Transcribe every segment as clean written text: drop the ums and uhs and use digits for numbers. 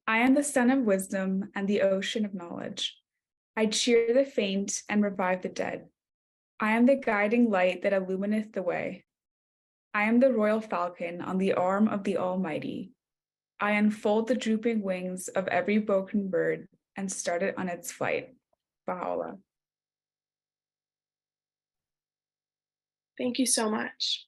I am the sun of wisdom and the ocean of knowledge. I cheer the faint and revive the dead. I am the guiding light that illumineth the way. I am the royal falcon on the arm of the Almighty. I unfold the drooping wings of every broken bird and start it on its flight. Bahá'u'lláh. Thank you so much.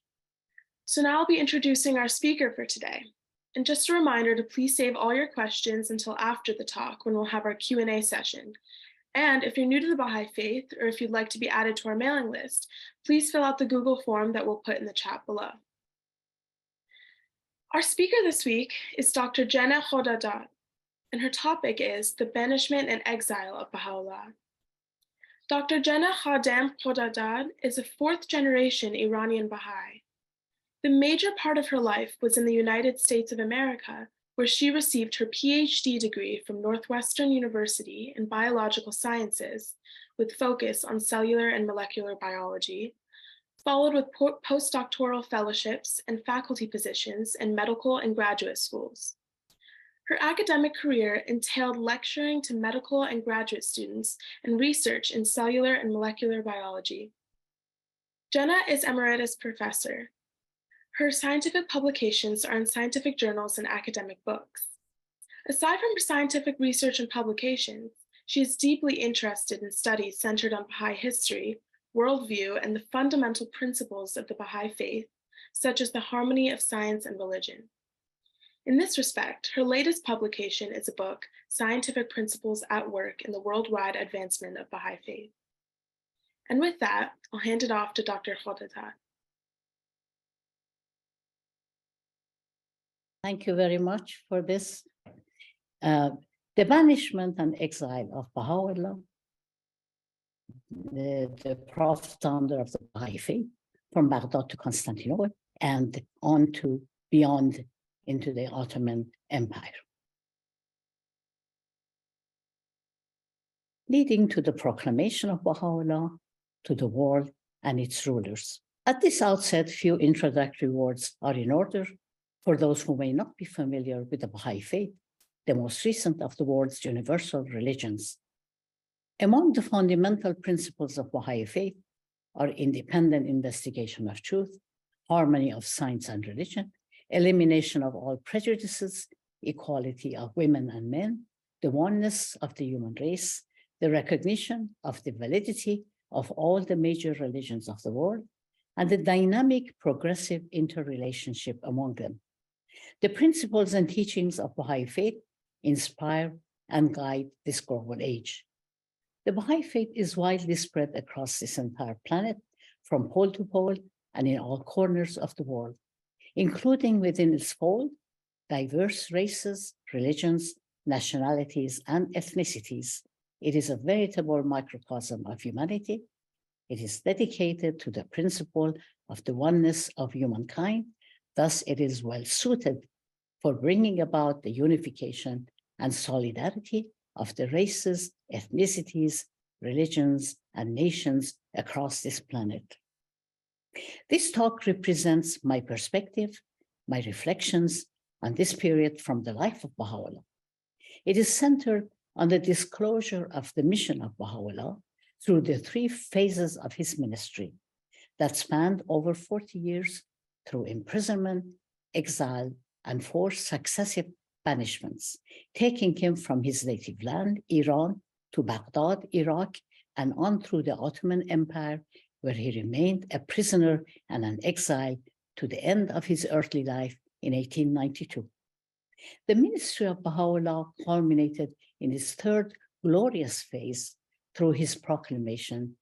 So now I'll be introducing our speaker for today. And just a reminder to please save all your questions until after the talk when we'll have our Q&A session. And if you're new to the Baha'i Faith, or if you'd like to be added to our mailing list, please fill out the Google form that we'll put in the chat below. Our speaker this week is Dr. Jena Khadem, and her topic is the banishment and exile of Bahá'u'lláh. Dr. Jena Khadem Khodadad is a fourth-generation Iranian Baha'i. The major part of her life was in the United States of America, where she received her Ph.D. degree from Northwestern University in biological sciences, with focus on cellular and molecular biology, followed with postdoctoral fellowships and faculty positions in medical and graduate schools. Her academic career entailed lecturing to medical and graduate students and research in cellular and molecular biology. Jena is emeritus professor. Her scientific publications are in scientific journals and academic books. Aside from her scientific research and publications, she is deeply interested in studies centered on Baha'i history, worldview, and the fundamental principles of the Baha'i Faith, such as the harmony of science and religion. In this respect, her latest publication is a book, Scientific Principles at Work in the Worldwide Advancement of Baha'i Faith. And with that, I'll hand it off to Dr. Khodadad. Thank you very much for this. The banishment and exile of Bahá'u'lláh, the prophet founder of the Baha'i Faith, from Baghdad to Constantinople and on to beyond into the Ottoman Empire, leading to the proclamation of Bahá'u'lláh to the world and its rulers. At this outset, few introductory words are in order. For those who may not be familiar with the Baha'i Faith, the most recent of the world's universal religions. Among the fundamental principles of Baha'i Faith are independent investigation of truth, harmony of science and religion, elimination of all prejudices, equality of women and men, the oneness of the human race, the recognition of the validity of all the major religions of the world, and the dynamic, progressive interrelationship among them. The principles and teachings of Baha'i Faith inspire and guide this global age. The Baha'i Faith is widely spread across this entire planet, from pole to pole and in all corners of the world, including within its fold diverse races, religions, nationalities, and ethnicities. It is a veritable microcosm of humanity. It is dedicated to the principle of the oneness of humankind. Thus, it is well suited for bringing about the unification and solidarity of the races, ethnicities, religions, and nations across this planet. This talk represents my perspective, my reflections on this period from the life of Baha'u'lláh. It is centered on the disclosure of the mission of Baha'u'lláh through the three phases of his ministry that spanned over 40 years through imprisonment, exile, and 4 successive banishments, taking him from his native land, Iran, to Baghdad, Iraq, and on through the Ottoman Empire, where he remained a prisoner and an exile to the end of his earthly life in 1892. The ministry of Baha'u'lláh culminated in his 3rd glorious phase through his proclamation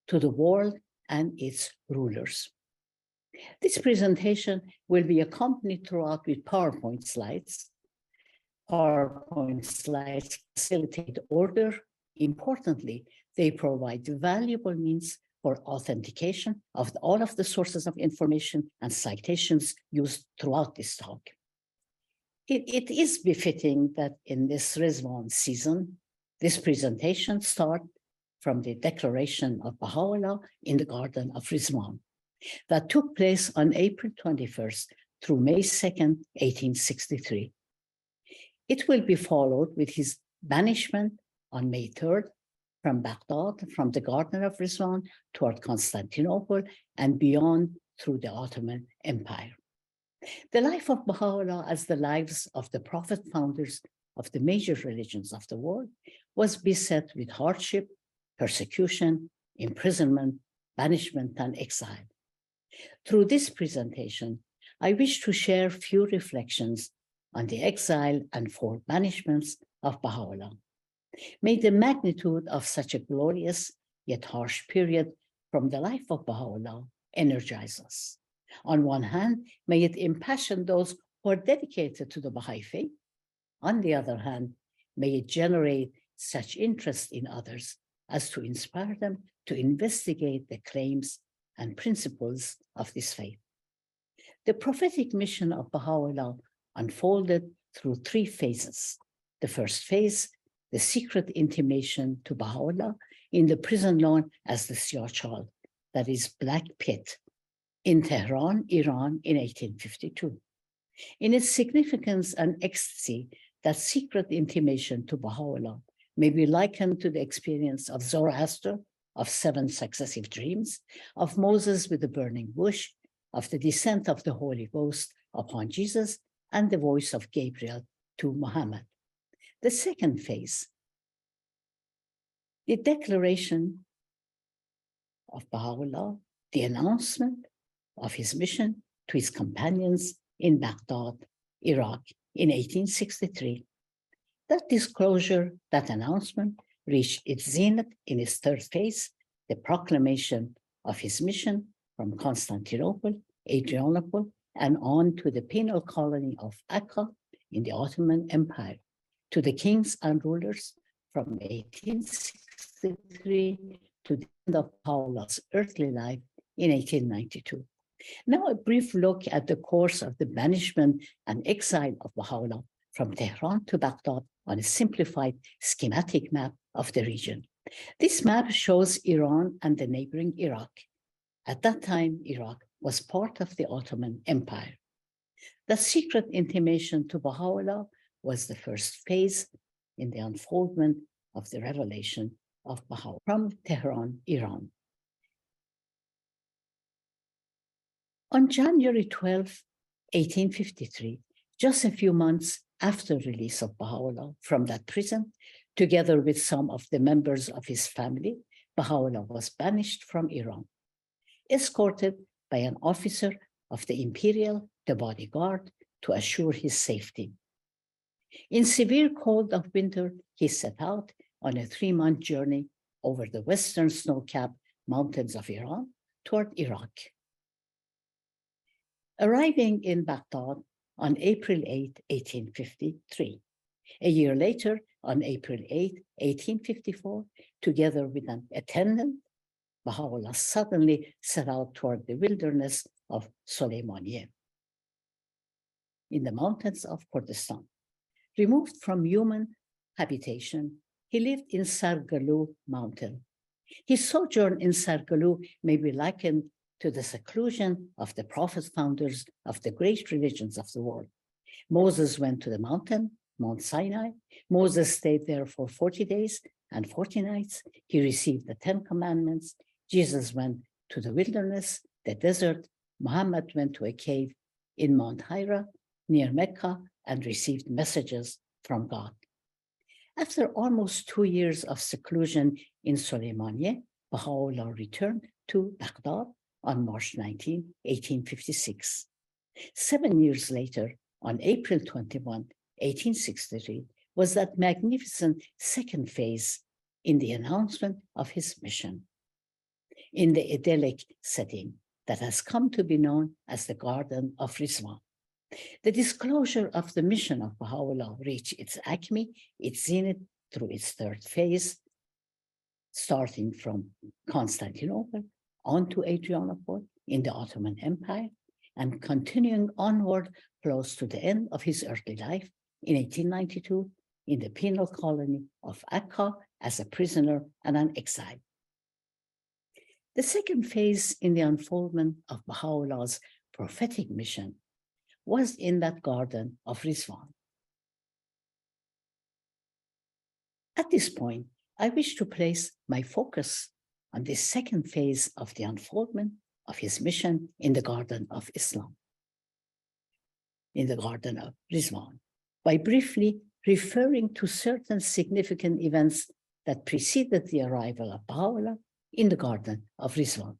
to the world and its rulers. This presentation will be accompanied throughout with PowerPoint slides. PowerPoint slides facilitate order. Importantly, they provide valuable means for authentication of all of the sources of information and citations used throughout this talk. It is befitting that in this Rizwan season, this presentation starts from the declaration of Baha'u'lláh in the Garden of Rizwan that took place on April 21st through May 2nd, 1863. It will be followed with his banishment on May 3rd from Baghdad, from the Garden of Rizwan toward Constantinople and beyond through the Ottoman Empire. The life of Baha'u'lláh, as the lives of the prophet founders of the major religions of the world, was beset with hardship, persecution, imprisonment, banishment, and exile. Through this presentation, I wish to share few reflections on the exile and 4 banishments of Baha'u'lláh. May the magnitude of such a glorious yet harsh period from the life of Baha'u'lláh energize us. On one hand, may it impassion those who are dedicated to the Baha'i Faith. On the other hand, may it generate such interest in others as to inspire them to investigate the claims and principles of this faith. The prophetic mission of Baha'u'lláh unfolded through 3 phases. The first phase, the secret intimation to Baha'u'lláh in the prison known as the Siyah, that is Black Pit, in Tehran, Iran in 1852. In its significance and ecstasy, that secret intimation to Baha'u'lláh may be likened to the experience of Zoroaster of 7 successive dreams, of Moses with the burning bush, of the descent of the Holy Ghost upon Jesus, and the voice of Gabriel to Muhammad. The second phase, the declaration of Baha'u'lláh, the announcement of his mission to his companions in Baghdad, Iraq in 1863. That disclosure, that announcement, reached its zenith in its 3rd phase, the proclamation of his mission from Constantinople, Adrianople, and on to the penal colony of Akka in the Ottoman Empire, to the kings and rulers from 1863 to the end of Baha'u'llah's earthly life in 1892. Now a brief look at the course of the banishment and exile of Baha'u'lláh from Tehran to Baghdad on a simplified schematic map of the region. This map shows Iran and the neighboring Iraq. At that time, Iraq was part of the Ottoman Empire. The secret intimation to Baha'u'lláh was the first phase in the unfoldment of the revelation of Baha'u'lláh from Tehran, Iran. On January 12, 1853, just a few months after release of Baha'u'lláh from that prison, together with some of the members of his family, Baha'u'lláh was banished from Iran, escorted by an officer of the Imperial, the bodyguard, to assure his safety. In severe cold of winter, he set out on a 3-month journey over the western snow-capped mountains of Iran toward Iraq. Arriving in Baghdad on April 8, 1853. A year later, on April 8, 1854, together with an attendant, Baha'u'lláh suddenly set out toward the wilderness of Soleimaniye in the mountains of Kurdistan. Removed from human habitation, he lived in Sargalu mountain. His sojourn in Sargalu may be likened to the seclusion of the prophet founders of the great religions of the world. Moses went to the mountain, Mount Sinai. Moses stayed there for 40 days and 40 nights. He received the 10 commandments. Jesus went to the wilderness, the desert. Muhammad went to a cave in Mount Hira near Mecca and received messages from God. After almost 2 years of seclusion in Soleimaniye, Baha'u'lláh returned to Baghdad on March 19, 1856. 7 years later, on April 21, 1863, was that magnificent second phase in the announcement of his mission, in the idyllic setting that has come to be known as the Garden of Rizwan. The disclosure of the mission of Baha'u'lláh reached its acme, its zenith, through its 3rd phase, starting from Constantinople on to Adrianople in the Ottoman Empire, and continuing onward close to the end of his earthly life in 1892 in the penal colony of Akka as a prisoner and an exile. The second phase in the unfoldment of Baha'u'llah's prophetic mission was in that Garden of Rizwan. At this point, I wish to place my focus on the second phase of the unfoldment of his mission in the Garden of Islam, in the Garden of Rizwan, by briefly referring to certain significant events that preceded the arrival of Baha'u'lláh in the Garden of Rizwan.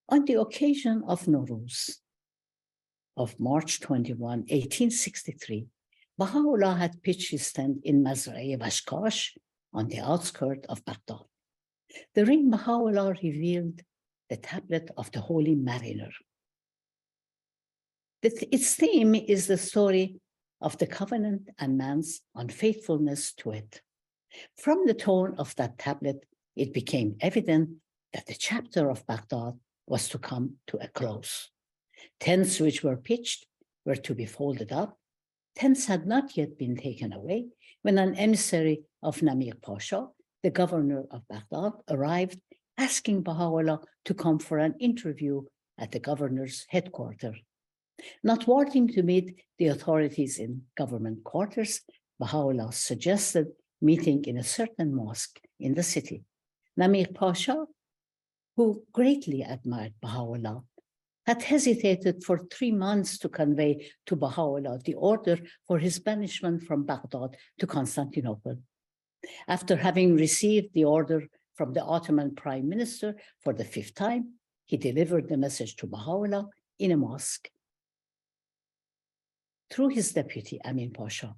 On the occasion of Nowruz of March 21, 1863, Baha'u'lláh had pitched his tent in Mazra-e Bashkash on the outskirts of Baghdad. Therein, Baha'u'lláh revealed the tablet of the Holy Mariner. Its theme is the story of the covenant and man's unfaithfulness to it. From the tone of that tablet, it became evident that the chapter of Baghdad was to come to a close. Tents which were pitched were to be folded up. Tents had not yet been taken away when an emissary of Namir Pasha, the governor of Baghdad, arrived asking Baha'u'lláh to come for an interview at the governor's headquarters. Not wanting to meet the authorities in government quarters, Baha'u'lláh suggested meeting in a certain mosque in the city. Namir Pasha, who greatly admired Baha'u'lláh, had hesitated for 3 months to convey to Baha'u'lláh the order for his banishment from Baghdad to Constantinople. After having received the order from the Ottoman Prime Minister for the 5th time, he delivered the message to Baha'u'lláh in a mosque through his deputy, Amin Pasha.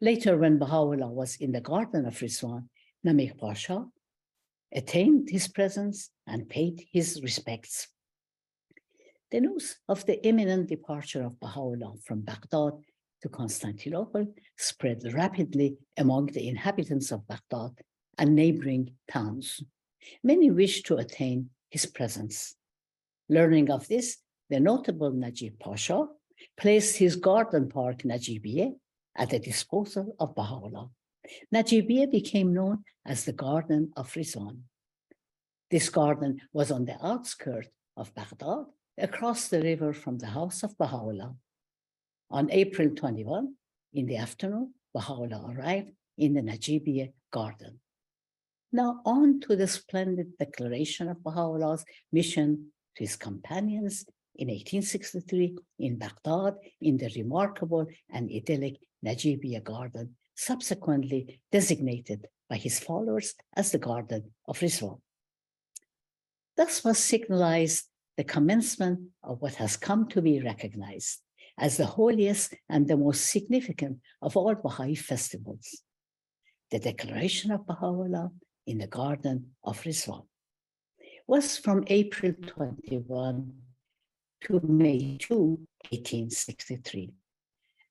Later, when Baha'u'lláh was in the Garden of Rizwan, Namir Pasha attained his presence and paid his respects. The news of the imminent departure of Baha'u'lláh from Baghdad to Constantinople spread rapidly among the inhabitants of Baghdad and neighboring towns. Many wished to attain his presence. Learning of this, the notable Najib Pasha placed his garden park, Najibiyeh, at the disposal of Baha'u'lláh. Najibiyeh became known as the Garden of Rizwan. This garden was on the outskirts of Baghdad, across the river from the house of Baha'u'lláh. On April 21, in the afternoon, Baha'u'lláh arrived in the Najibiyeh garden. Now on to the splendid declaration of Baha'u'llah's mission to his companions in 1863 in Baghdad, in the remarkable and idyllic Najibiyeh garden, subsequently designated by his followers as the Garden of Rizwan. Thus was signalized the commencement of what has come to be recognized as the holiest and the most significant of all Baha'i festivals, the declaration of Baha'u'lláh in the Garden of Rizwan. Was from April 21 to May 2, 1863.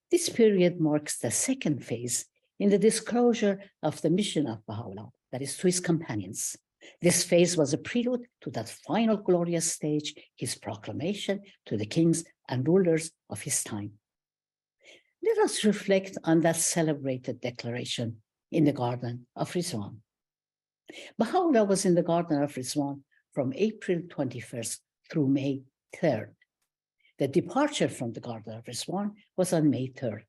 This period marks the second phase in the disclosure of the mission of Baha'u'lláh, that is, to his companions. This phase was a prelude to that final glorious stage, his proclamation to the kings and rulers of his time. Let us reflect on that celebrated declaration in the Garden of Rizwan. Baha'u'lláh was in the Garden of Rizwan from April 21st through May 3rd. The departure from the Garden of Rizwan was on May 3rd.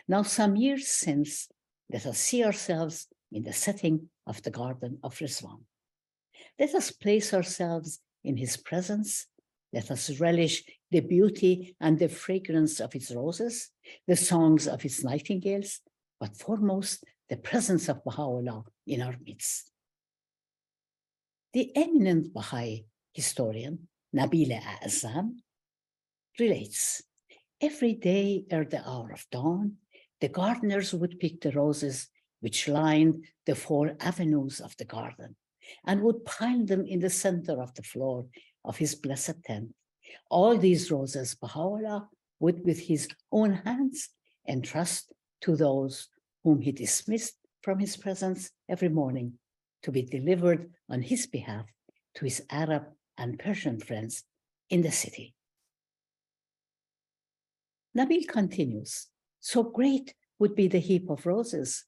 Now, some years since, let us see ourselves in the setting of the Garden of Rizwan. Let us place ourselves in his presence. Let us relish the beauty and the fragrance of its roses, the songs of its nightingales, but foremost, the presence of Baha'u'lláh in our midst. The eminent Baha'i historian, Nabil A'azam, relates, every day ere the hour of dawn, the gardeners would pick the roses which lined the 4 avenues of the garden and would pile them in the center of the floor of his blessed tent. All these roses Baha'u'lláh would with his own hands entrust to those whom he dismissed from his presence every morning to be delivered on his behalf to his Arab and Persian friends in the city. Nabil continues, so great would be the heap of roses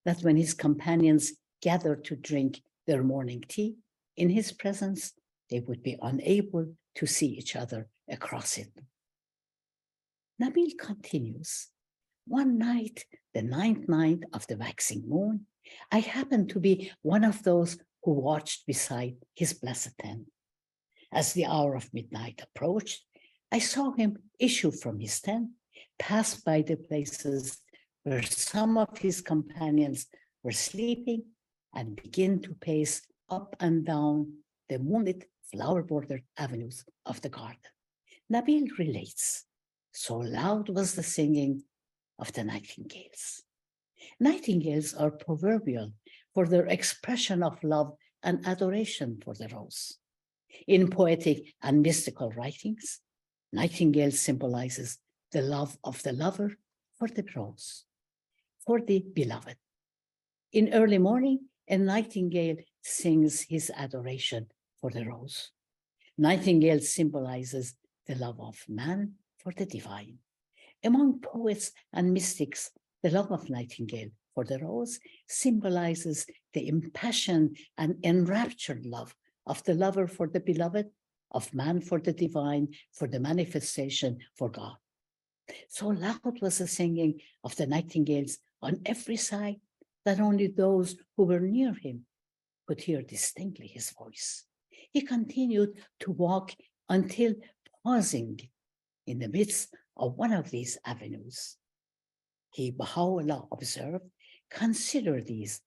that when his companions gathered to drink their morning tea in his presence, they would be unable to see each other across it. Nabil continues, one night, the 9th night of the waxing moon, I happened to be one of those who watched beside his blessed tent. As the hour of midnight approached, I saw him issue from his tent, pass by the places where some of his companions were sleeping, and begin to pace up and down the moonlit, flower-bordered avenues of the garden. Nabil relates, so loud was the singing of the nightingales. Nightingales are proverbial for their expression of love and adoration for the rose. In poetic and mystical writings, nightingale symbolizes the love of the lover for the rose, for the beloved. In early morning, a nightingale sings his adoration for the rose. Nightingale symbolizes the love of man for the divine. Among poets and mystics, the love of nightingale for the rose symbolizes the impassioned and enraptured love of the lover for the beloved, of man for the divine, for the manifestation for God. So loud was the singing of the nightingales on every side that only those who were near him could hear distinctly his voice. He continued to walk until pausing in the midst of one of these avenues. He, Bahá'u'lláh, observed, consider these.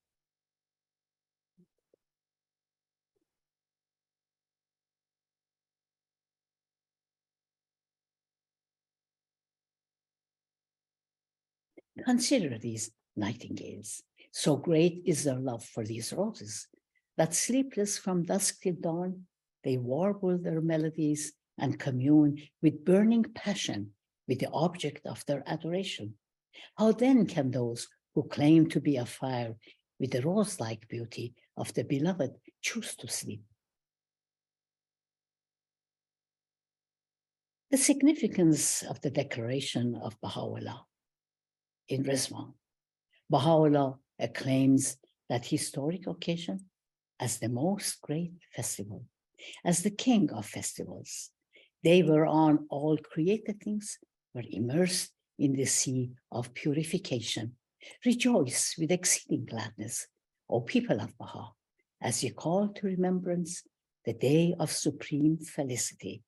Consider these nightingales. So great is their love for these roses that sleepless from dusk till dawn, they warble their melodies and commune with burning passion with the object of their adoration. How then can those who claim to be afire with the rose-like beauty of the beloved choose to sleep? The significance of the declaration of Bahá'u'lláh in Rizwan. Bahá'u'lláh acclaims that historic occasion as the most great festival, as the king of festivals. They whereon all created things were immersed in the sea of purification. Rejoice with exceeding gladness, O people of Baha, as you call to remembrance the day of supreme felicity.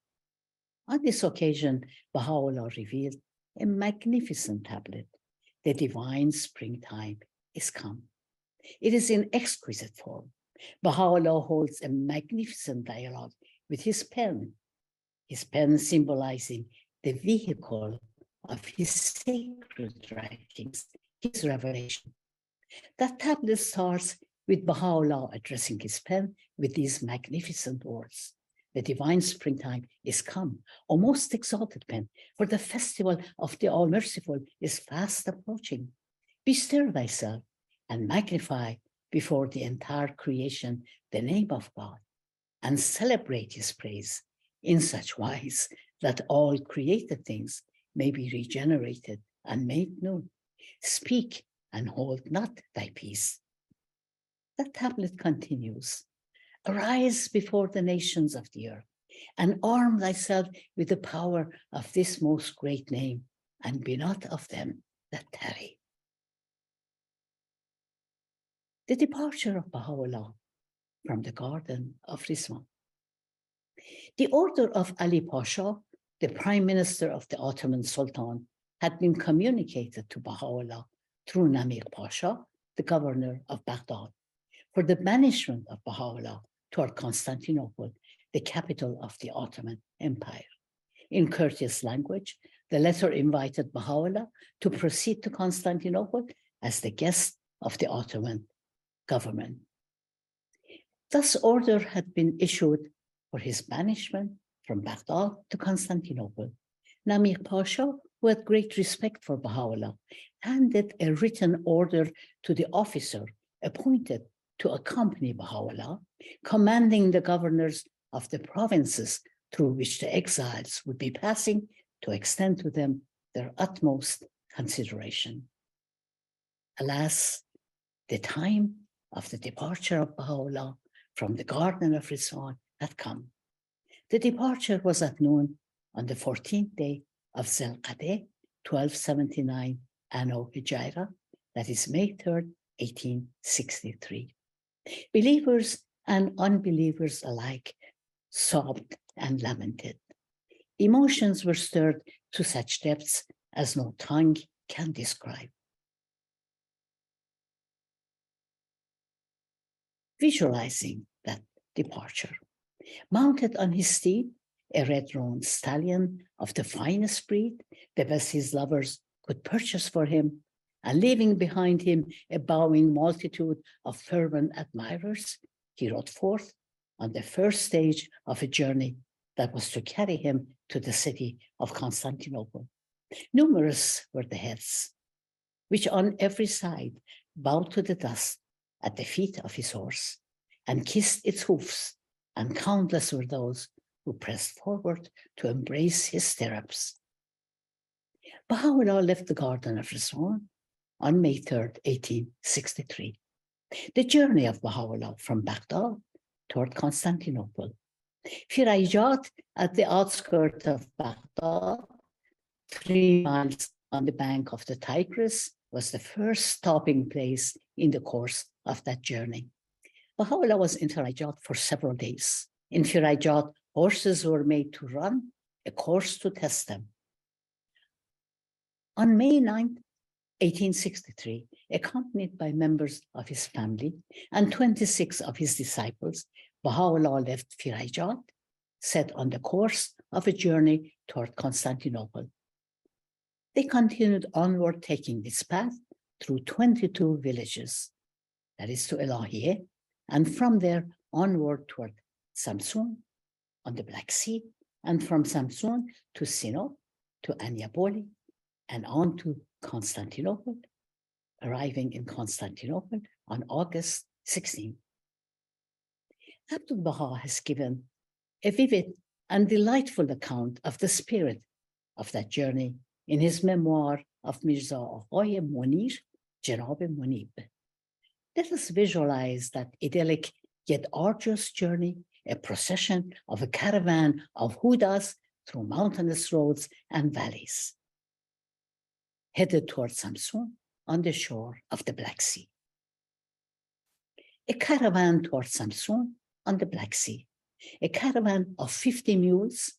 On this occasion, Baha'u'lláh revealed a magnificent tablet. The divine springtime is come. It is in exquisite form. Baha'u'lláh holds a magnificent dialogue with his pen symbolizing the vehicle of his sacred writings, his revelation. That tablet starts with Baha'u'lláh addressing his pen with these magnificent words. The divine springtime is come, O most exalted pen, for the festival of the All-Merciful is fast approaching. Bestir thyself and magnify before the entire creation the name of God, and celebrate his praise in such wise that all created things may be regenerated and made new. Speak and hold not thy peace. The tablet continues. Arise before the nations of the earth and arm thyself with the power of this most great name, and be not of them that tarry. The departure of Baha'u'lláh from the Garden of Rizwan. The order of Ali Pasha, the Prime Minister of the Ottoman Sultan, had been communicated to Baha'u'lláh through Namir Pasha, the governor of Baghdad, for the banishment of Baha'u'lláh toward Constantinople, the capital of the Ottoman Empire. In courteous language, the letter invited Baha'u'lláh to proceed to Constantinople as the guest of the Ottoman government. Thus, order had been issued for his banishment from Baghdad to Constantinople. Namir Pasha, who had great respect for Baha'u'lláh, handed a written order to the officer appointed to accompany Baha'u'lláh, commanding the governors of the provinces through which the exiles would be passing to extend to them their utmost consideration. Alas, the time of the departure of Baha'u'lláh from the Garden of Rizwan had come. The departure was at noon on the 14th day of Zilqa'dah, 1279 Anno Hijra, that is May 3rd, 1863. Believers and unbelievers alike sobbed and lamented. Emotions were stirred to such depths as no tongue can describe. Visualizing that departure, mounted on his steed, a red-roan stallion of the finest breed, the best his lovers could purchase for him, and leaving behind him a bowing multitude of fervent admirers, he rode forth on the first stage of a journey that was to carry him to the city of Constantinople. Numerous were the heads, which on every side bowed to the dust at the feet of his horse and kissed its hoofs, and countless were those who pressed forward to embrace his stirrups. Baha'u'lláh left the Garden of Rizwan on May 3rd, 1863. The journey of Baha'u'lláh from Baghdad toward Constantinople. Firayjat at the outskirts of Baghdad, 3 miles on the bank of the Tigris, was the first stopping place in the course of that journey. Baha'u'lláh was in Firayjat for several days. In Firayjat, horses were made to run a course to test them. On May 9th, 1863, accompanied by members of his family and 26 of his disciples, Baha'u'lláh left Firayjat, set on the course of a journey toward Constantinople. They continued onward, taking this path through 22 villages, that is to Elahiye, and from there onward toward Samsun on the Black Sea, and from Samsun to Sinop, to Anyaboli, and on to Constantinople, arriving in Constantinople on August 16. Abdul Baha has given a vivid and delightful account of the spirit of that journey in his memoir of Mirza Aghay Munir, Janab Munib. Let us visualize that idyllic yet arduous journey, a procession of a caravan of hudas through mountainous roads and valleys, headed towards Samsun on the shore of the Black Sea. A caravan towards Samsun on the Black Sea, a caravan of 50 mules,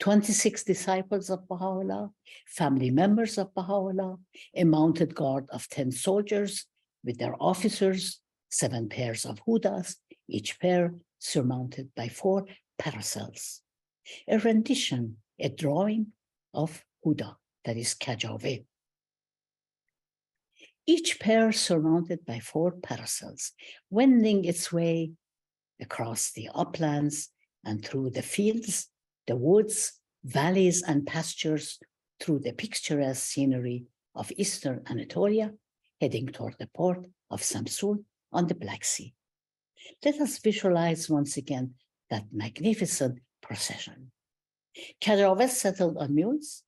26 disciples of Baha'u'lláh, family members of Baha'u'lláh, a mounted guard of 10 soldiers with their officers, 7 pairs of hudas, each pair surmounted by 4 parasels. A rendition, a drawing of huda, that is kajave. Each pair surmounted by 4 parasels, wending its way across the uplands and through the fields, the woods, valleys, and pastures, through the picturesque scenery of eastern Anatolia, heading toward the port of Samsun on the Black Sea. Let us visualize once again that magnificent procession. Kajave settled on mules,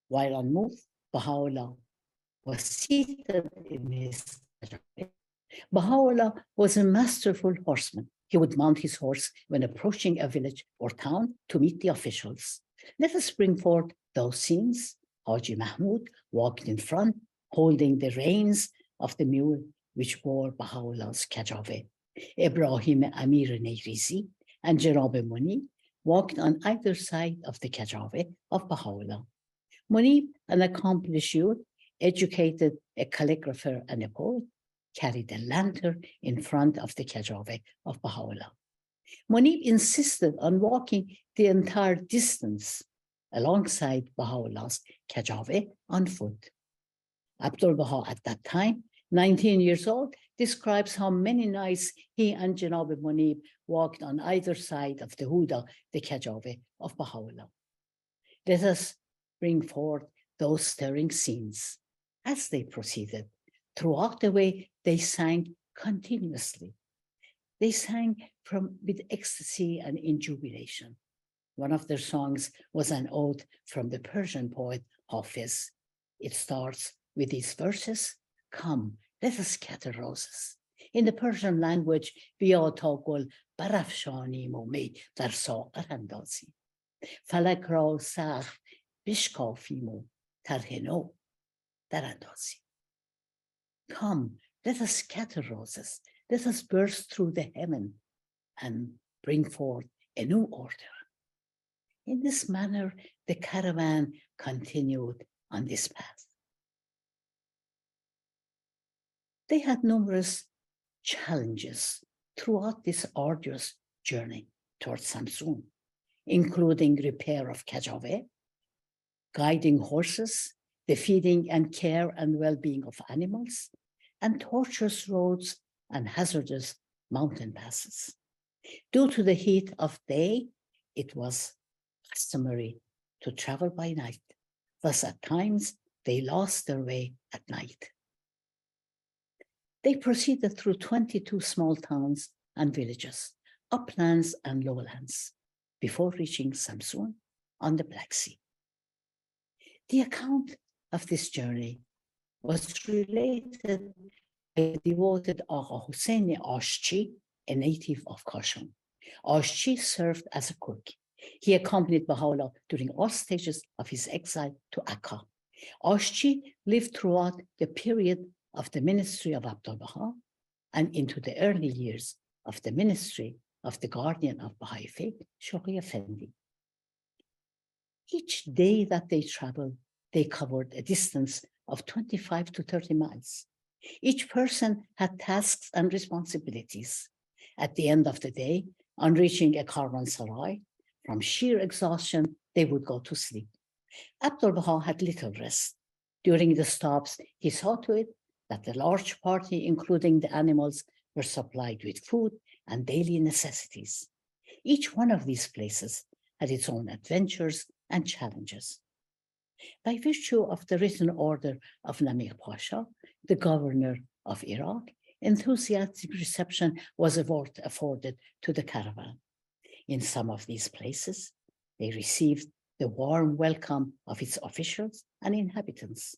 while on move, Baha'u'lláh was seated in his Kajave. Baha'u'lláh was a masterful horseman. He would mount his horse when approaching a village or town to meet the officials. Let us bring forth those scenes. Haji Mahmud walked in front, holding the reins of the mule which bore Baha'u'llah's Kajave. Ibrahim Amir Neyrizi and Janab Munib walked on either side of the Kajave of Baha'u'lláh. Munib, an accomplished youth, educated, a calligrapher and a poet, carried a lantern in front of the Kajave of Baha'u'lláh. Munib insisted on walking the entire distance alongside Baha'u'llah's Kajave on foot. Abdul Baha, at that time, 19 years old, describes how many nights he and Janab Munib walked on either side of the Huda, the Kajave of Baha'u'lláh. Let us bring forth those stirring scenes. As they proceeded, throughout the way, they sang continuously. They sang with ecstasy and in jubilation. One of their songs was an ode from the Persian poet Hafiz. It starts with these verses: "Come, let us scatter roses." In the Persian language, "Bia ta gul barafshanim o mi dar saqar andazi." Falak ra sakh بشکافیم و طرح نو دراندازیم. Come, let us scatter roses, let us burst through the heaven and bring forth a new order. In this manner, the caravan continued on this path. They had numerous challenges throughout this arduous journey towards Samsun, including repair of kajave, guiding horses, the feeding and care and well-being of animals, and tortuous roads and hazardous mountain passes. Due to the heat of day, it was customary to travel by night. Thus, at times, they lost their way at night. They proceeded through 22 small towns and villages, uplands and lowlands, before reaching Samsun on the Black Sea. The account of this journey was related by the devoted Agha Hussein Ashchi, a native of Kashon. Ashchi served as a cook. He accompanied Baha'u'lláh during all stages of his exile to Akka. Ashchi lived throughout the period of the ministry of Abdul-Baha and into the early years of the ministry of the guardian of Baha'i Faith, Shoghi Effendi. Each day that they traveled, they covered a distance of 25 to 30 miles. Each person had tasks and responsibilities. At the end of the day, on reaching a caravanserai, from sheer exhaustion, they would go to sleep. Abdul-Baha had little rest. During the stops, he saw to it that the large party, including the animals, were supplied with food and daily necessities. Each one of these places had its own adventures and challenges. By virtue of the written order of Namir Pasha, the governor of Iraq, enthusiastic reception was afforded to the caravan. In some of these places, they received the warm welcome of its officials and inhabitants.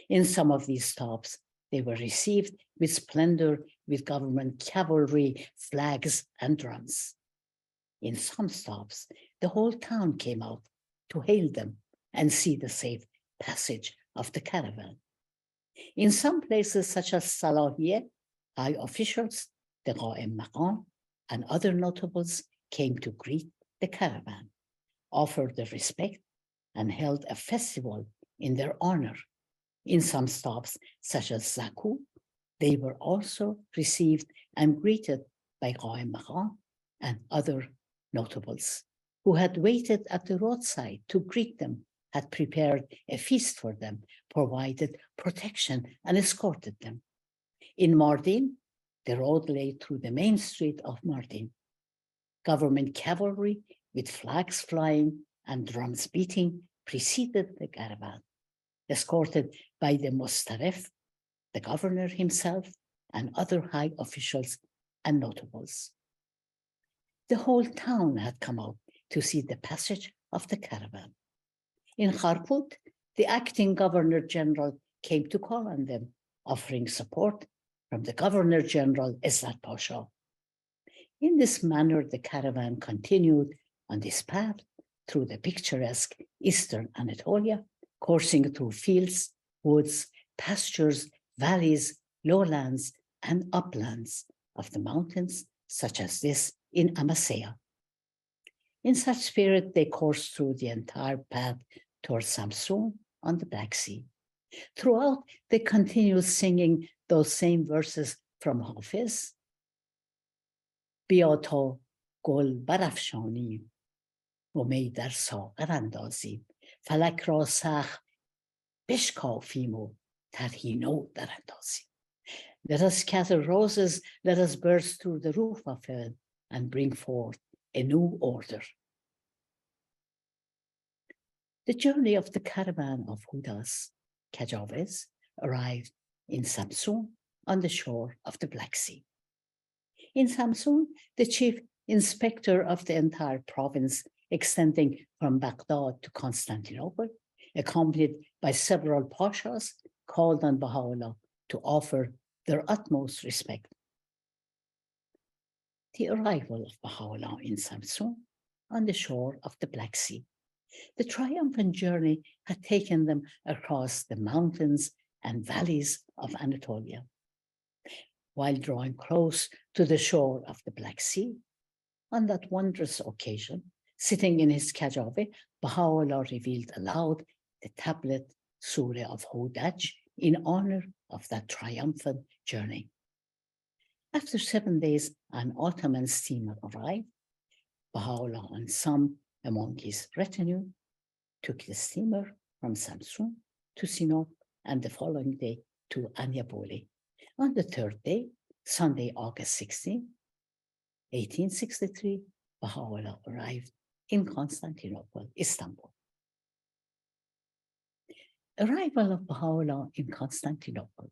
In some of these stops, they were received with splendor with government cavalry, flags, and drums. In some stops, the whole town came out to hail them and see the safe passage of the caravan. In some places, such as Salahiyeh, high officials, the Qa'im Maqam, and other notables came to greet the caravan, offered their respect, and held a festival in their honor. In some stops, such as Zaku, they were also received and greeted by Qa'im Maqam and other notables who had waited at the roadside to greet them, had prepared a feast for them, provided protection, and escorted them. In Mardin, the road lay through the main street of Mardin. Government cavalry with flags flying and drums beating preceded the caravan, escorted by the Mustaref, the governor himself, and other high officials and notables. The whole town had come out to see the passage of the caravan. In Kharput, the acting governor general came to call on them, offering support from the governor general Izzat Pasha. In this manner, the caravan continued on this path through the picturesque eastern Anatolia, coursing through fields, woods, pastures, valleys, lowlands, and uplands of the mountains, such as this in Amasya. In such spirit, they coursed through the entire path towards Samsun on the Black Sea. Throughout, they continued singing those same verses from Hafiz. بیا تا گل برافشانیم و می در ساغر اندازیم فلک را سخت بشکافیم و طرحی نو دراندازیم. Let us scatter roses, let us burst through the roof of heaven and bring forth a new order. The journey of the caravan of Hudas, Kajaves, arrived in Samsun on the shore of the Black Sea. In Samsun, the chief inspector of the entire province, extending from Baghdad to Constantinople, accompanied by several pashas, called on Baha'u'lláh to offer their utmost respect. The arrival of Baha'u'lláh in Samsun on the shore of the Black Sea The triumphant journey had taken them across the mountains and valleys of Anatolia. While drawing close to the shore of the Black Sea, on that wondrous occasion, sitting in his kajave, Baha'u'lláh revealed aloud the tablet Surah of Hodaj in honor of that triumphant journey. After 7 days, an Ottoman steamer arrived. Baha'u'lláh and some among his retinue took the steamer from Samsun to Sinop and the following day to Anyaboli. On the third day, Sunday, August 16, 1863, Baha'u'lláh arrived in Constantinople, Istanbul. Arrival of Baha'u'lláh in Constantinople,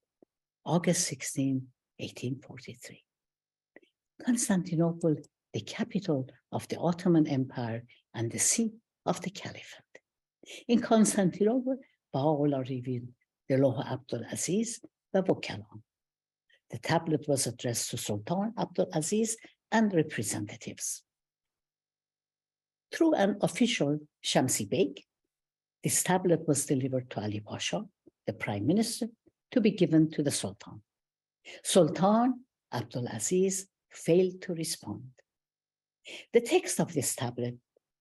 August 16, 1843. Constantinople, the capital of the Ottoman Empire and the seat of the Caliphate. In Constantinople, Baha'u'lláh revealed the Lawh Abdul Aziz Babu Kalam. The tablet was addressed to Sultan Abdul Aziz and representatives. Through an official Shamsi Beg, this tablet was delivered to Ali Pasha, the prime minister, to be given to the Sultan. Sultan Abdul Aziz failed to respond. The text of this tablet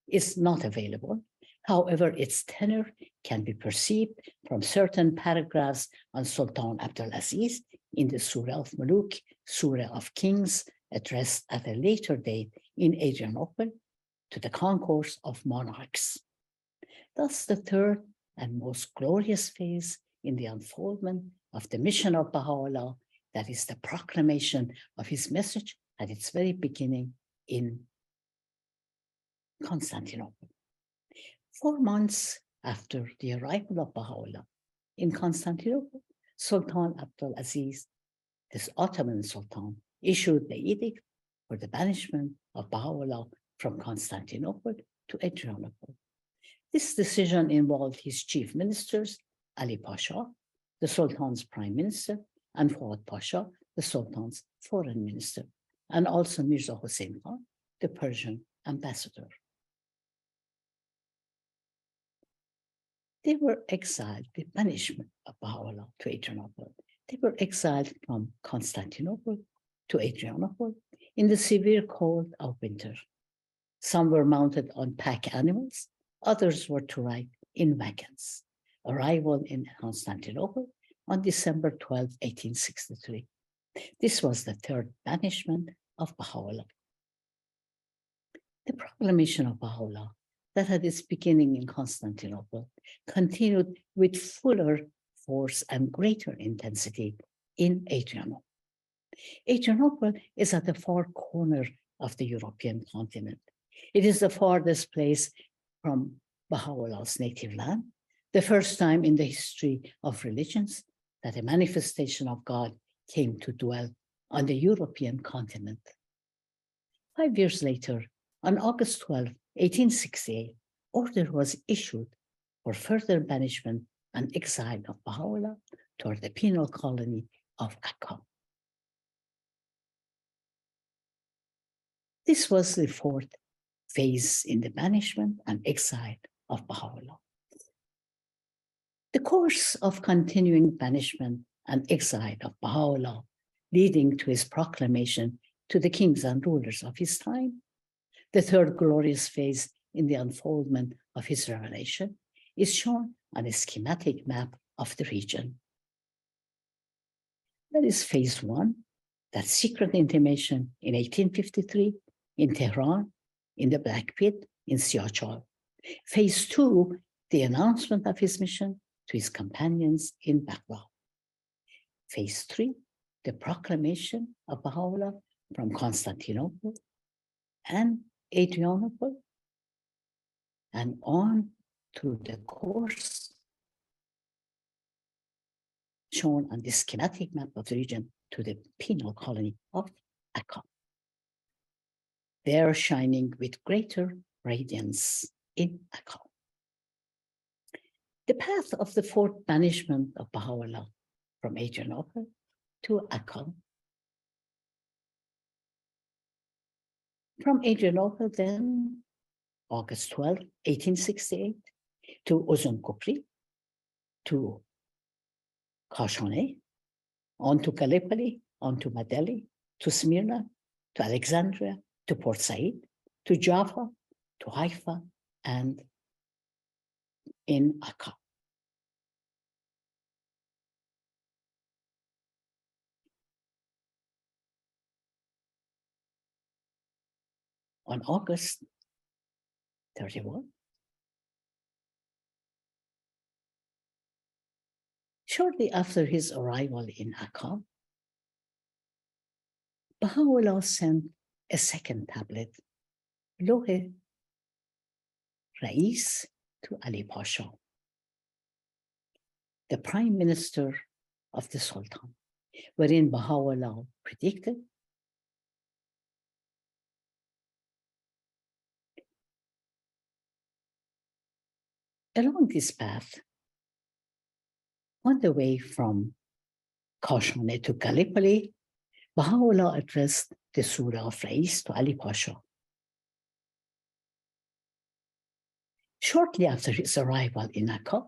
is not available. However, its tenor can be perceived from certain paragraphs on Sultan Abdul Aziz in the Surah of Muluk, Surah of Kings, addressed at a later date in Adrianople to the concourse of monarchs. Thus, the third and most glorious phase in the unfoldment of the mission of Baha'u'lláh, that is the proclamation of his message at its very beginning in Constantinople. 4 months after the arrival of Baha'u'lláh in Constantinople, Sultan Abdul Aziz, this Ottoman Sultan, issued the edict for the banishment of Baha'u'lláh from Constantinople to Adrianople. This decision involved his chief ministers, Ali Pasha, the Sultan's prime minister, and Fuad Pasha, the Sultan's foreign minister, and also Mirza Hussein Khan, the Persian ambassador. They were exiled, the banishment of Baha'u'lláh to Adrianople. They were exiled from Constantinople to Adrianople in the severe cold of winter. Some were mounted on pack animals, others were to ride in wagons. Arrival in Constantinople on December 12, 1863. This was the third banishment of Baha'u'lláh. The proclamation of Baha'u'lláh that had its beginning in Constantinople continued with fuller force and greater intensity in Adrianople. Adrianople is at the far corner of the European continent. It is the farthest place from Baha'u'llah's native land, the first time in the history of religions that a manifestation of God came to dwell on the European continent. 5 years later, on August 12, 1868, order was issued for further banishment and exile of Baha'u'lláh toward the penal colony of Akka. This was the fourth phase in the banishment and exile of Baha'u'lláh. The course of continuing banishment and exile of Baha'u'lláh, leading to his proclamation to the kings and rulers of his time, the third glorious phase in the unfoldment of his revelation, is shown on a schematic map of the region. That is phase 1, that secret intimation in 1853 in Tehran, in the Black Pit, in Siachal. Phase 2, the announcement of his mission to his companions in Baghdad. Phase 3, the proclamation of Baha'u'lláh from Constantinople and Adrianople, and on through the course shown on the schematic map of the region to the penal colony of Akka. There shining with greater radiance in Akka. The path of the fourth banishment of Baha'u'lláh from Adrianople to Akka. From Adrianople then August 12, 1868, to Uzun-Kopri, to Kashane, on to Gallipoli, on to Madeli, to Smyrna, to Alexandria, to Port Said, to Jaffa, to Haifa, and in Akka. On August 31, shortly after his arrival in Akka, Baha'u'lláh sent a second tablet, Lohe Rais, to Ali Pasha, the prime minister of the Sultan, wherein Baha'u'lláh predicted along this path, on the way from Kashane to Gallipoli, Baha'u'lláh addressed the Surah of Rais to Ali Pasha. Shortly after his arrival in Akka,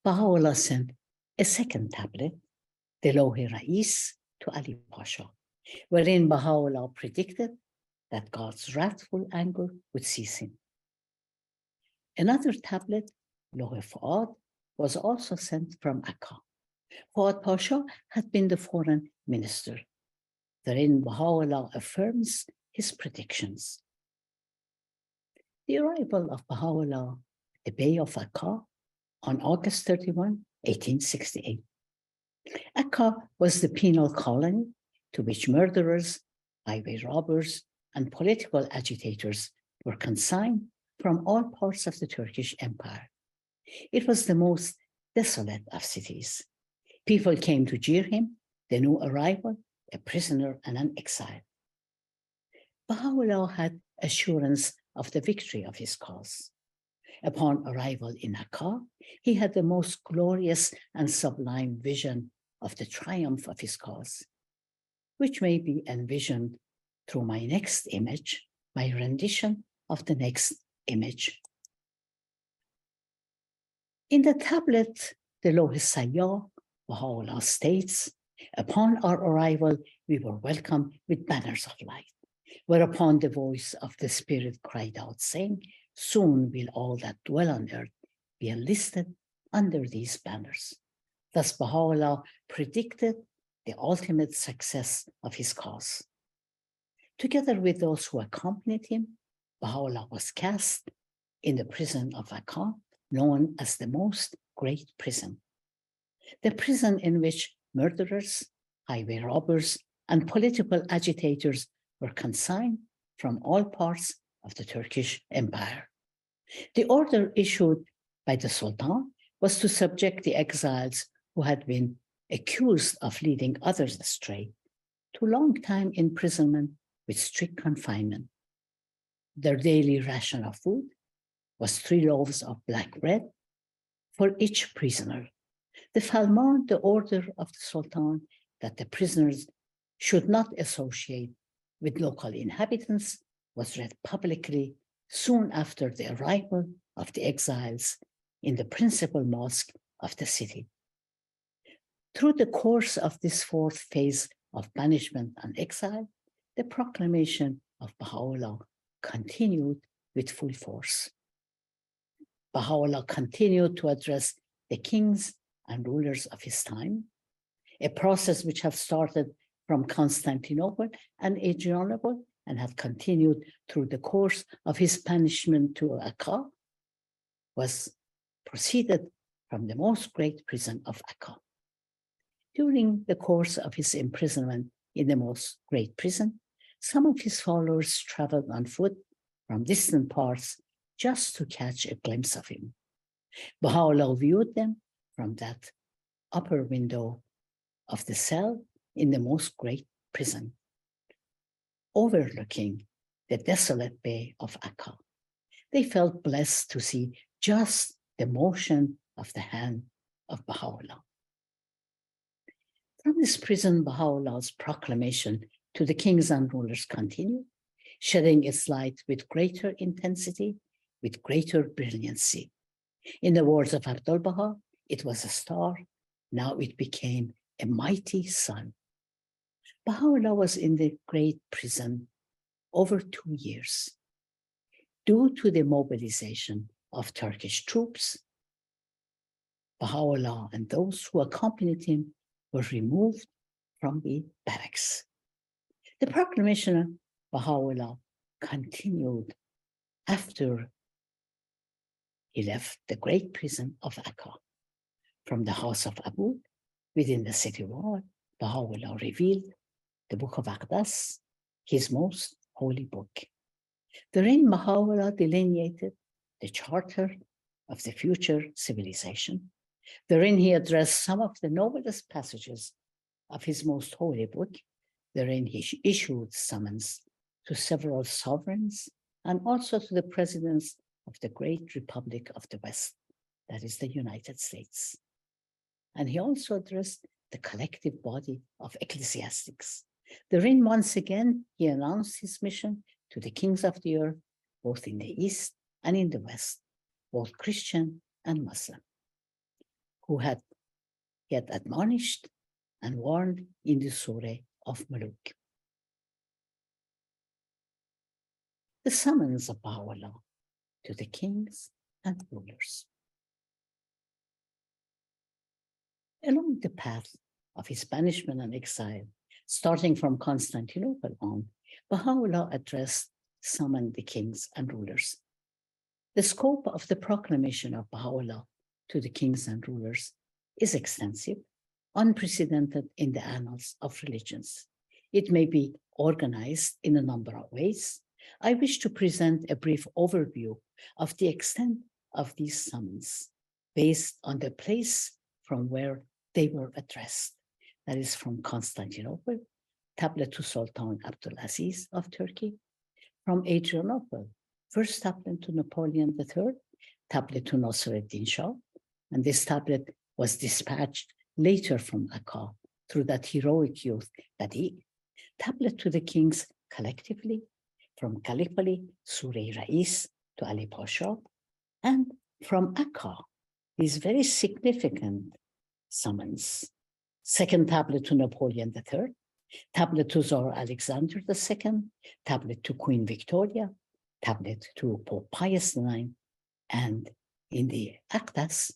Baha'u'lláh sent a second tablet, the Lohe Rais, to Ali Pasha, wherein Baha'u'lláh predicted that God's wrathful anger would seize him. Another tablet, Lohe Fuad, was also sent from Akka. Fuad Pasha had been the foreign minister. Therein, Baha'u'lláh affirms his predictions. The arrival of Baha'u'lláh at the Bay of Akka on August 31, 1868. Akka was the penal colony to which murderers, highway robbers, and political agitators were consigned from all parts of the Turkish Empire. It was the most desolate of cities. People came to jeer him, the new arrival, a prisoner and an exile. Baha'u'lláh had assurance of the victory of his cause. Upon arrival in Akka, he had the most glorious and sublime vision of the triumph of his cause, which may be envisioned through my next image, my rendition of the next image. In the tablet, the Lohe Sayyah, Baha'u'lláh states, upon our arrival, we were welcomed with banners of light, whereupon the voice of the Spirit cried out, saying, soon will all that dwell on earth be enlisted under these banners. Thus Baha'u'lláh predicted the ultimate success of his cause. Together with those who accompanied him, Baha'u'lláh was cast in the prison of Akka, known as the Most Great Prison, the prison in which murderers, highway robbers, and political agitators were consigned from all parts of the Turkish Empire. The order issued by the Sultan was to subject the exiles who had been accused of leading others astray to long time imprisonment with strict confinement. Their daily ration of food was 3 loaves of black bread for each prisoner. The Falman, the order of the Sultan that the prisoners should not associate with local inhabitants, was read publicly soon after the arrival of the exiles in the principal mosque of the city. Through the course of this 4th phase of banishment and exile, the proclamation of Baha'u'lláh continued with full force. Baha'u'lláh continued to address the kings and rulers of his time, a process which had started from Constantinople and Adrianople and had continued through the course of his banishment to Akka, was proceeded from the most great prison of Akka. During the course of his imprisonment in the most great prison, some of his followers traveled on foot from distant parts just to catch a glimpse of him. Baha'u'lláh viewed them from that upper window of the cell in the most great prison, overlooking the desolate bay of Akka. They felt blessed to see just the motion of the hand of Baha'u'lláh. From this prison, Baha'u'llah's proclamation to the kings and rulers continued. shedding its light with greater intensity, with greater brilliancy. In the words of Abdu'l-Baha, it was a star, now it became a mighty sun. Baha'u'lláh was in the great prison over 2 years. Due to the mobilization of Turkish troops, Baha'u'lláh and those who accompanied him were removed from the barracks. The proclamation of Baha'u'lláh continued after he left the great prison of Akka. From the house of Abu, within the city wall, Baha'u'lláh revealed the book of Aqdas, his most holy book. Therein, Baha'u'lláh delineated the charter of the future civilization. Therein, he addressed some of the noblest passages of his most holy book. Therein, he issued summons to several sovereigns and also to the presidents of the great republic of the West, that is the United States. And he also addressed the collective body of ecclesiastics. Therein, once again, he announced his mission to the kings of the earth, both in the East and in the West, both Christian and Muslim, who he had admonished and warned in the Surah of Muluk. The summons of Baha'u'lláh to the kings and rulers. Along the path of his banishment and exile, starting from Constantinople on, Baha'u'lláh summoned the kings and rulers. The scope of the proclamation of Baha'u'lláh to the kings and rulers is extensive, unprecedented in the annals of religions. It may be organized in a number of ways. I wish to present a brief overview of the extent of these summons based on the place from where they were addressed. That is from Constantinople, tablet to Sultan Abdulaziz of Turkey, from Adrianople, first tablet to Napoleon III, tablet to Nasruddin Shah, and this tablet was dispatched later from Akka through that heroic youth, Bahá'í, tablet to the kings collectively, from Gallipoli, Surah Rais to Ali Pasha, and from Akka, these very significant summons. Second tablet to Napoleon III, tablet to Tsar Alexander II, tablet to Queen Victoria, tablet to Pope Pius IX, and in the Aqdas,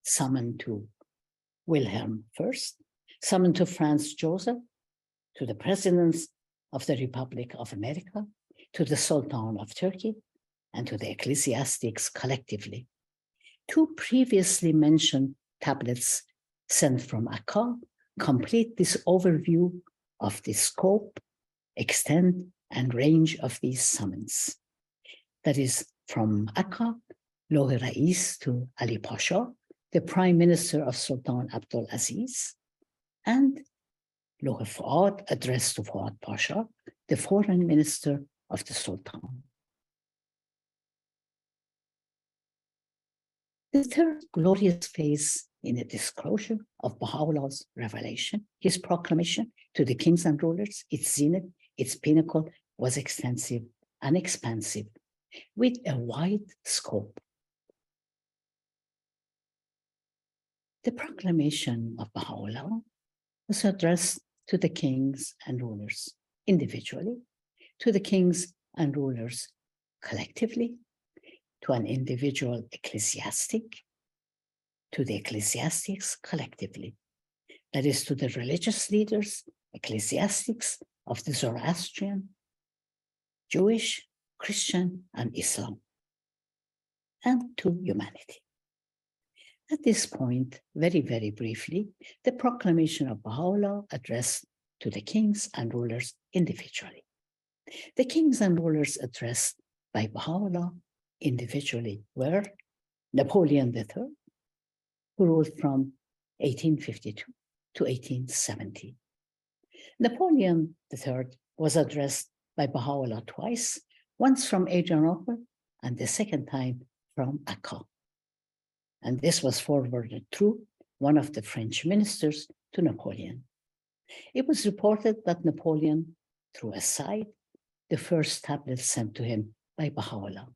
summon to Wilhelm I, summon to Franz Joseph, to the presidents of the Republic of America, to the Sultan of Turkey, and to the ecclesiastics collectively. Two previously mentioned tablets sent from Akka complete this overview of the scope, extent, and range of these summons. That is from Akka, Lohe Rais to Ali Pasha, the Prime Minister of Sultan Abdul Aziz, and Lohe Fuad addressed to Fuad Pasha, the Foreign Minister of the Sultan. The third glorious phase in the disclosure of Baha'u'llah's revelation, his proclamation to the kings and rulers, its zenith, its pinnacle, was extensive and expansive with a wide scope. The proclamation of Baha'u'lláh was addressed to the kings and rulers individually, to the kings and rulers collectively, to an individual ecclesiastic, to the ecclesiastics collectively. That is, to the religious leaders, ecclesiastics of the Zoroastrian, Jewish, Christian, and Islam, and to humanity. At this point, very, very briefly, the proclamation of Baha'u'lláh addressed to the kings and rulers individually. The kings and rulers addressed by Baha'u'lláh individually were Napoleon III, who ruled from 1852 to 1870. Napoleon III was addressed by Baha'u'lláh twice, once from Adrianople and the second time from Akka. And this was forwarded through one of the French ministers to Napoleon. It was reported that Napoleon threw aside the first tablet sent to him by Baha'u'lláh.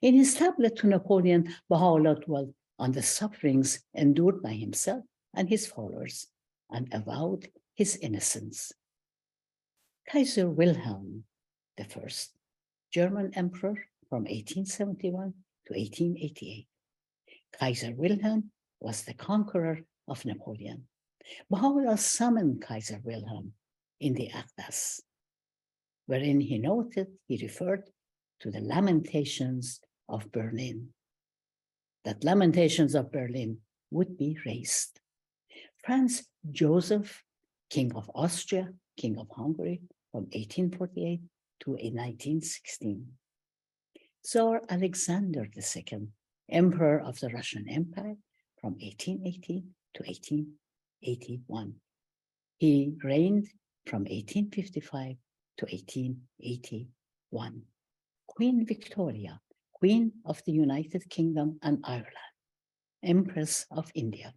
In his tablet to Napoleon, Baha'u'lláh dwelt on the sufferings endured by himself and his followers and avowed his innocence. Kaiser Wilhelm I, German emperor from 1871 to 1888. Kaiser Wilhelm was the conqueror of Napoleon. Baha'u'lláh summoned Kaiser Wilhelm in the Akdas, wherein he referred to the Lamentations of Berlin, that Lamentations of Berlin would be raised. Franz Joseph, King of Austria, King of Hungary from 1848 to 1916. Tsar Alexander II, Emperor of the Russian Empire from 1880 to 1881. He reigned from 1855 to 1881. Queen Victoria, Queen of the United Kingdom and Ireland, Empress of India,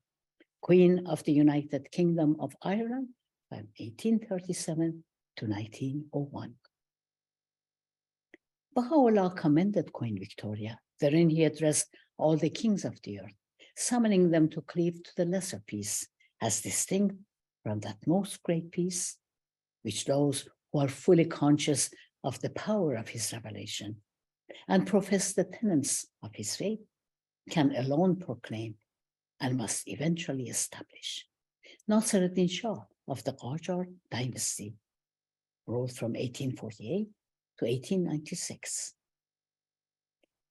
Queen of the United Kingdom of Ireland from 1837 to 1901. Baha'u'lláh commended Queen Victoria, wherein he addressed all the kings of the earth, summoning them to cleave to the lesser peace, as distinct from that most great peace, which those who are fully conscious of the power of his revelation and profess the tenets of his faith can alone proclaim and must eventually establish. Nasir-ad-Din Shah of the Qajar dynasty ruled from 1848 to 1896.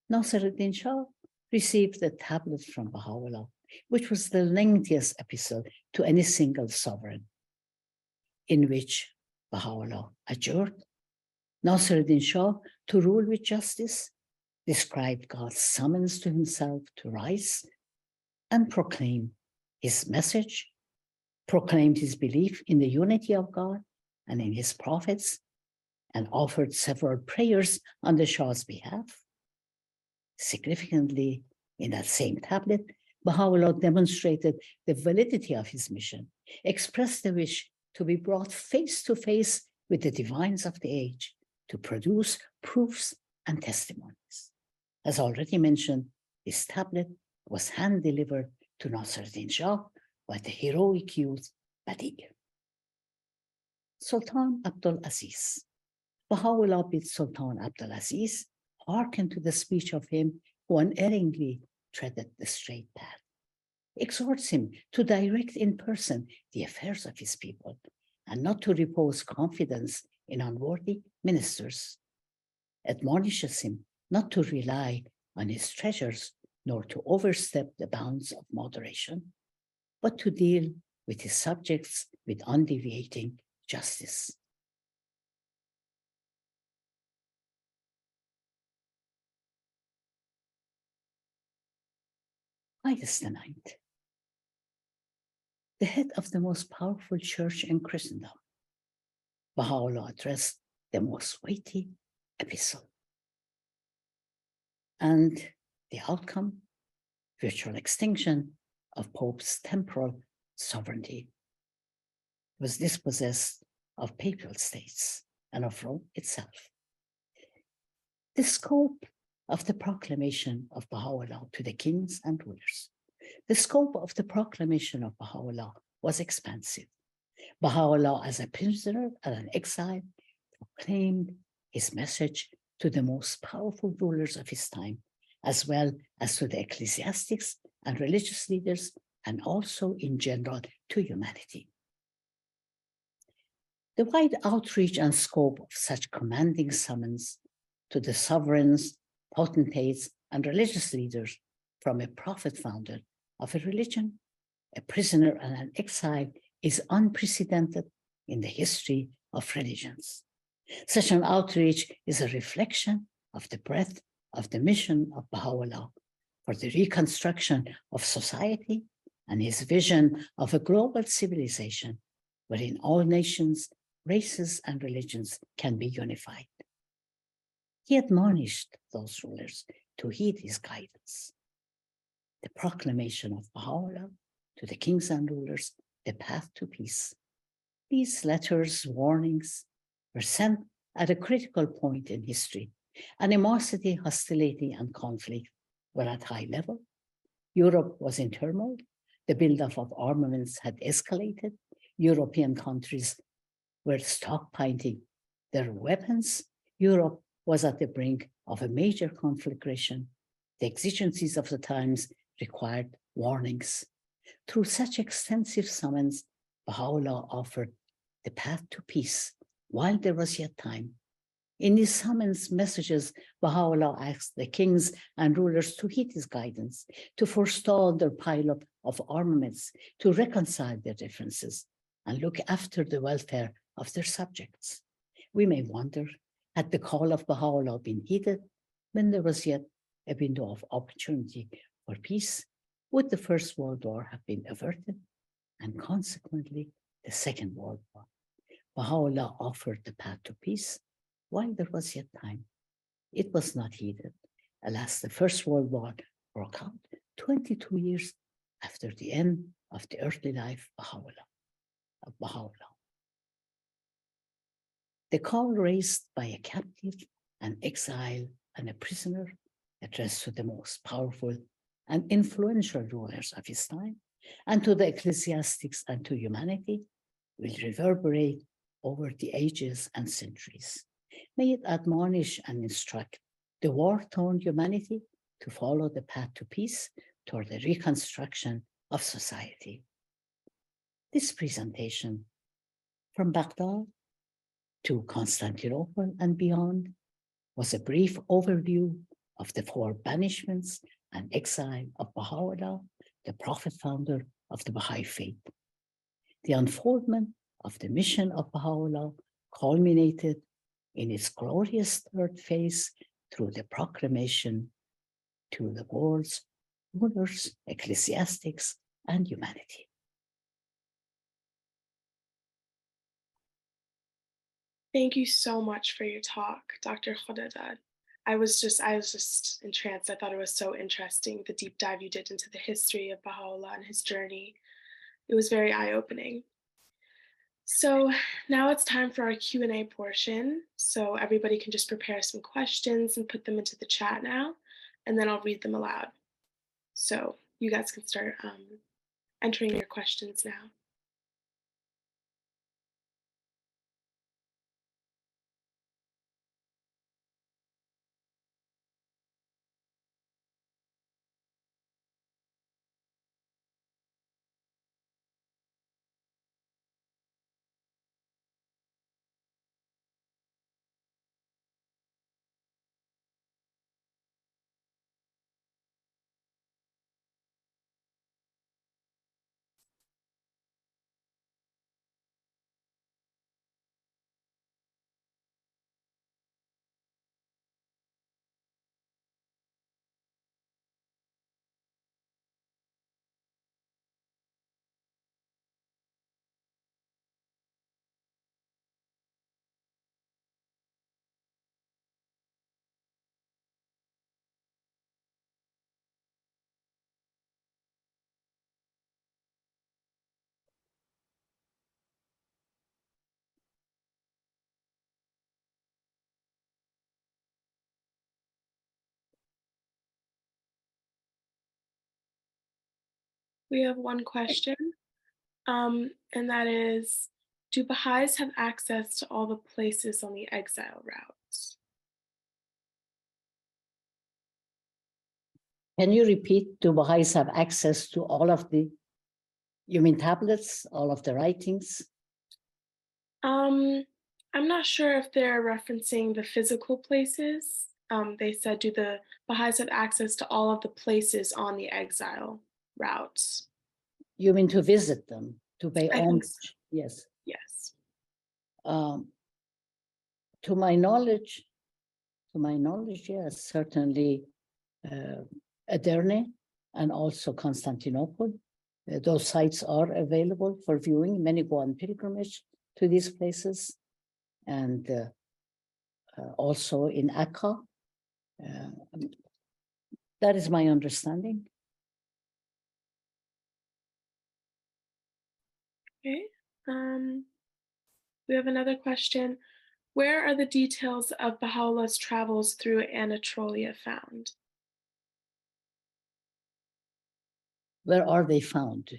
Nasir-ad-Din Shah received a tablet from Baha'u'lláh, which was the lengthiest epistle to any single sovereign, in which Baha'u'lláh adjured Nasir-ad-Din Shah to rule with justice, described God's summons to himself to rise and proclaim his message, proclaimed his belief in the unity of God and in his prophets, and offered several prayers on the Shah's behalf. Significantly, in that same tablet, Baha'u'lláh demonstrated the validity of his mission, expressed the wish to be brought face to face with the divines of the age, to produce proofs and testimonies. As already mentioned, this tablet was hand-delivered to Nasir-ad-Din Shah by the heroic youth Badi. Sultan Abdul Aziz. Baha'u'lláh bid Sultan Abdul Aziz hearken to the speech of him who unerringly treaded the straight path, exhorts him to direct in person the affairs of his people and not to repose confidence in unworthy ministers, admonishes him not to rely on his treasures nor to overstep the bounds of moderation, but to deal with his subjects with undeviating justice. Pius IX, the head of the most powerful church in Christendom, Baha'u'lláh addressed the most weighty epistle. And the outcome, virtual extinction of Pope's temporal sovereignty, was dispossessed of papal states and of Rome itself. The scope of the proclamation of Baha'u'lláh to the kings and rulers. The scope of the proclamation of Baha'u'lláh was expansive. Baha'u'lláh, as a prisoner and an exile, proclaimed his message to the most powerful rulers of his time, as well as to the ecclesiastics and religious leaders, and also in general to humanity. The wide outreach and scope of such commanding summons to the sovereigns, potentates, and religious leaders, from a prophet founder of a religion, a prisoner, and an exile, is unprecedented in the history of religions. Such an outreach is a reflection of the breadth of the mission of Baha'u'lláh for the reconstruction of society and his vision of a global civilization wherein all nations, races, and religions can be unified. He admonished those rulers to heed his guidance. The proclamation of Baha'u'lláh to the kings and rulers, the path to peace, These letters, warnings, were sent at a critical point in history. Animosity, hostility, and conflict were at high level. Europe was in turmoil. The buildup of armaments had escalated. European countries were stockpiling their weapons. Europe was at the brink of a major conflagration. The exigencies of the times required warnings. Through such extensive summons, Baha'u'lláh offered the path to peace while there was yet time. In these summons messages, Baha'u'lláh asked the kings and rulers to heed his guidance, to forestall their pileup of armaments, to reconcile their differences, and look after the welfare of their subjects. We may wonder, had the call of Baha'u'lláh been heeded when there was yet a window of opportunity for peace? Would the First World War have been averted, and consequently the Second World War? Baha'u'lláh offered the path to peace while there was yet time. It was not heeded. Alas, the First World War broke out 22 years after the end of the earthly life of Baha'u'lláh. The call raised by a captive, an exile, and a prisoner, addressed to the most powerful and influential rulers of his time, and to the ecclesiastics and to humanity, will reverberate over the ages and centuries. May it admonish and instruct the war-torn humanity to follow the path to peace toward the reconstruction of society. This presentation from Baghdad to Constantinople and beyond was a brief overview of the 4 banishments and exile of Baha'u'lláh, the prophet founder of the Baha'i Faith. The unfoldment of the mission of Baha'u'lláh culminated in its glorious 3rd phase through the proclamation to the world's rulers, ecclesiastics, and humanity. Thank you so much for your talk, Dr. Khodadad. I was just entranced. I thought it was so interesting, the deep dive you did into the history of Baha'u'lláh and his journey. It was very eye-opening. So now it's time for our Q&A portion. So everybody can just prepare some questions and put them into the chat now, and then I'll read them aloud. So you guys can start entering your questions now. We have one question, and that is, do Baha'is have access to all the places on the exile routes? Can you repeat, do Baha'is have access to all of the, you mean tablets, all of the writings? I'm not sure if they're referencing the physical places. They said, do the Baha'is have access to all of the places on the exile routes? You mean to visit them, to pay homage? So. Yes. Yes. To my knowledge, yes, certainly Edirne and also Constantinople. Those sites are available for viewing. Many go on pilgrimage to these places, and also in Akka. That is my understanding. Okay. We have another question. Where are the details of Baha'u'llah's travels through Anatolia found? Where are they found?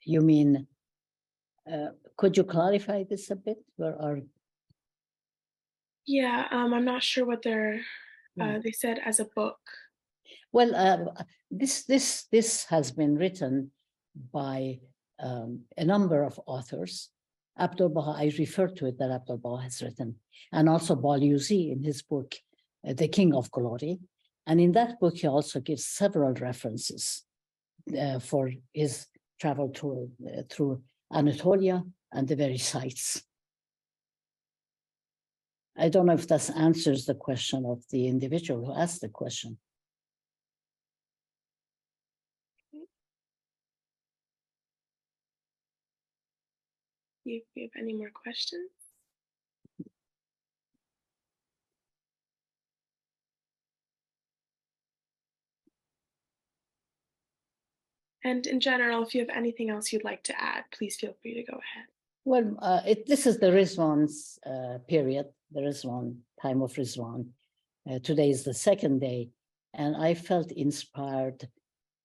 You mean, could you clarify this a bit? Where are? Yeah, I'm not sure what Yeah. they said as a book. Well, this has been written by a number of authors. Abdul Baha, I refer to it that Abdul Baha has written, and also Bahá'u'lláh in his book, The King of Glory. And in that book, he also gives several references for his travel through Anatolia and the very sites. I don't know if that answers the question of the individual who asked the question. If we have any more questions. And in general, if you have anything else you'd like to add, please feel free to go ahead. Well, this is the Rizwan's period, the Rizwan, time of Rizwan. Today is the second day, and I felt inspired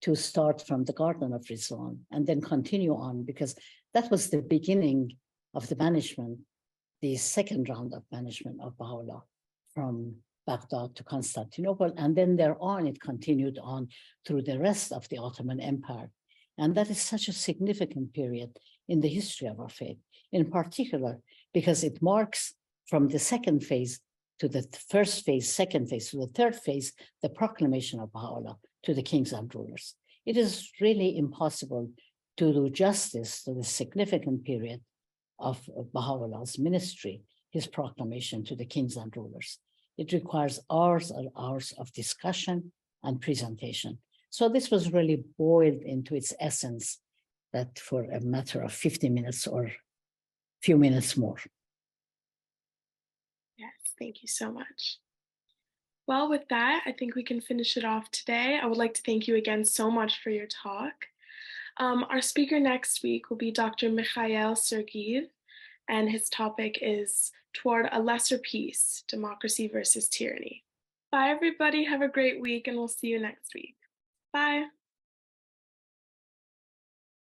to start from the Garden of Rizwan and then continue on, because that was the beginning of the banishment, the second round of banishment of Baha'u'lláh from Baghdad to Constantinople. And then thereon, it continued on through the rest of the Ottoman Empire. And that is such a significant period in the history of our faith, in particular, because it marks from the second phase to the first phase, second phase to the third phase, the proclamation of Baha'u'lláh to the kings and rulers. It is really impossible to do justice to the significant period of Baha'u'llah's ministry, his proclamation to the kings and rulers. It requires hours and hours of discussion and presentation. So this was really boiled into its essence, that for a matter of 50 minutes or a few minutes more. Yes, thank you so much. Well, with that, I think we can finish it off today. I would like to thank you again so much for your talk. Our speaker next week will be Dr. Mikhail Sergeyev, and his topic is Toward a Lesser Peace, Democracy versus Tyranny. Bye, everybody. Have a great week, and we'll see you next week. Bye.